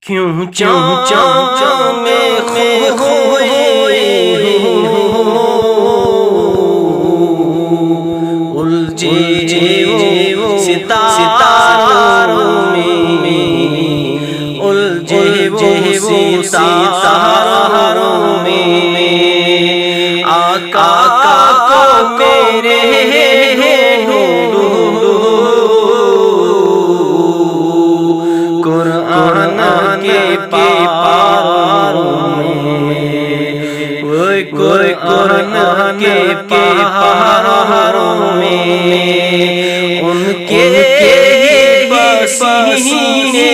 کیوں چاند میں کھوئے الجھے وہ ستاروں میں، الجھے وہ ستاروں میں، آقا کو میرے قرآن کے پاروں میں، قرآن کے پاروں میں، ان کے پسینے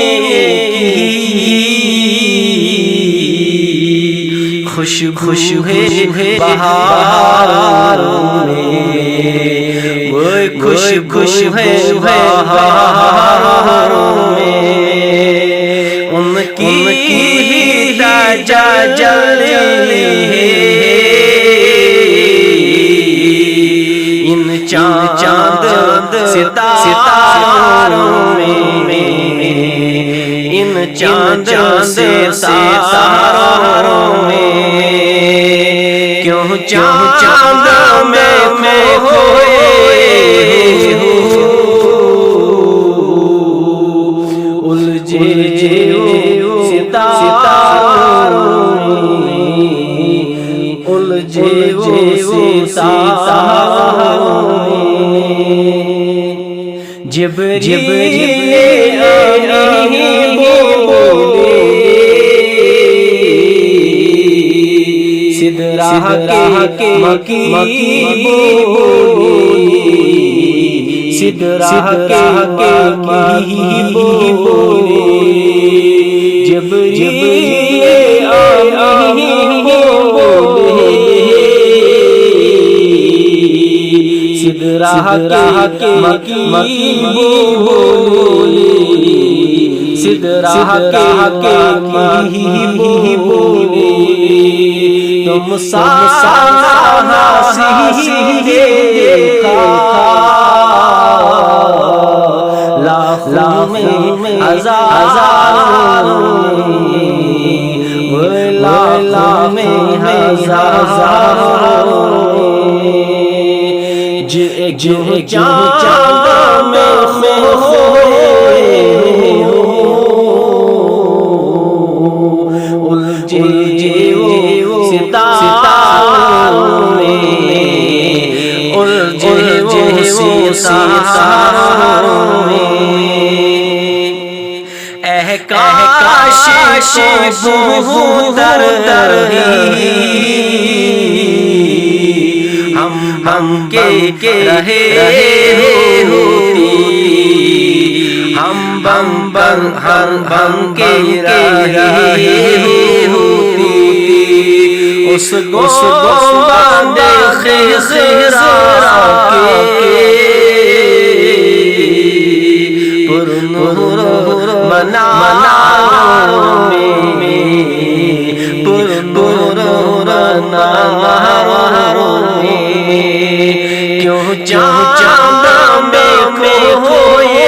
خوشبو ہے بہاروں میں، وہ خوشبو ہے بہاروں میں، ان کی تجلی ان چاند ستاروں میں، ان چاند ستاروں میں، کیوں چاند میں کھوئے الجھے ستاروں میں، الجھے ستاروں میں، جبریل بولے سدرہ کے مکی بولی، سدرہ کے مکی بولی، جبریل بولے سدرہ کے مکی بولی، سدرہ کے مکی بولی، تم سارا دیکھا لاکھوں میں ہزاروں میں، لاکھوں میں ہزاروں میں، جو چاند میں کھوئے الجھے وہ ستاروں میں، الجھے وہ ستاروں میں، کاش در ہم کے رہے ہوتی، ہم کے رہے ہوتی، اس گنبد خضرا کے پرنور مناروں میں، پرنور مناروں میں، کیوں چاند میں کھوئے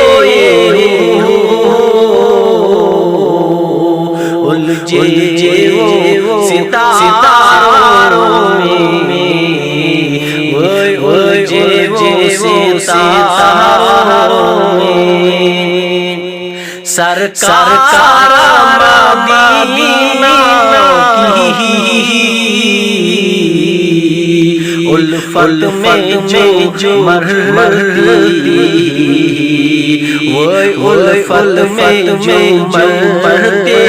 الجھے وہ ستاروں میں، الجھے وہ ستاروں میں، سرکار مدینہ کی الفت میں جو مرتی، وہ الفت میں جو مرتے،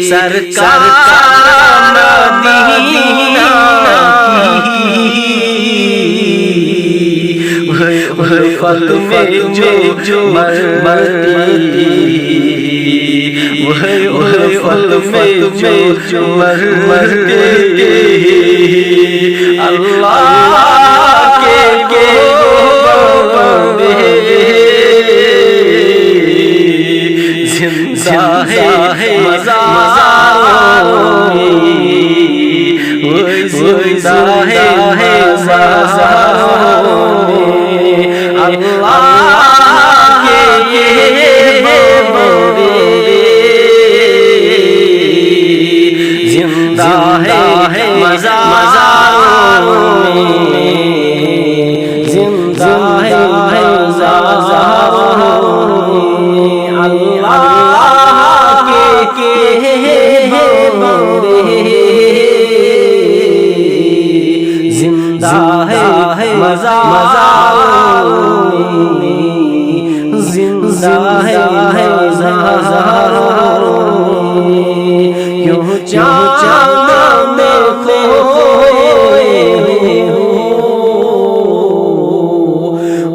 سرکار مدینہ کی الفت میں جو مرتی، وہ الفت میں جو مرتے، اللہ کے بندے زندہ ہے مزاروں میں، زندہ ہے مزاروں میں، اللہ کے بندے زندہ ہے ہزاروں کیوں چاند میں کھوئے ہو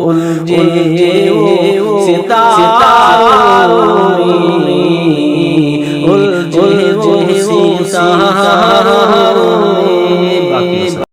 الجھے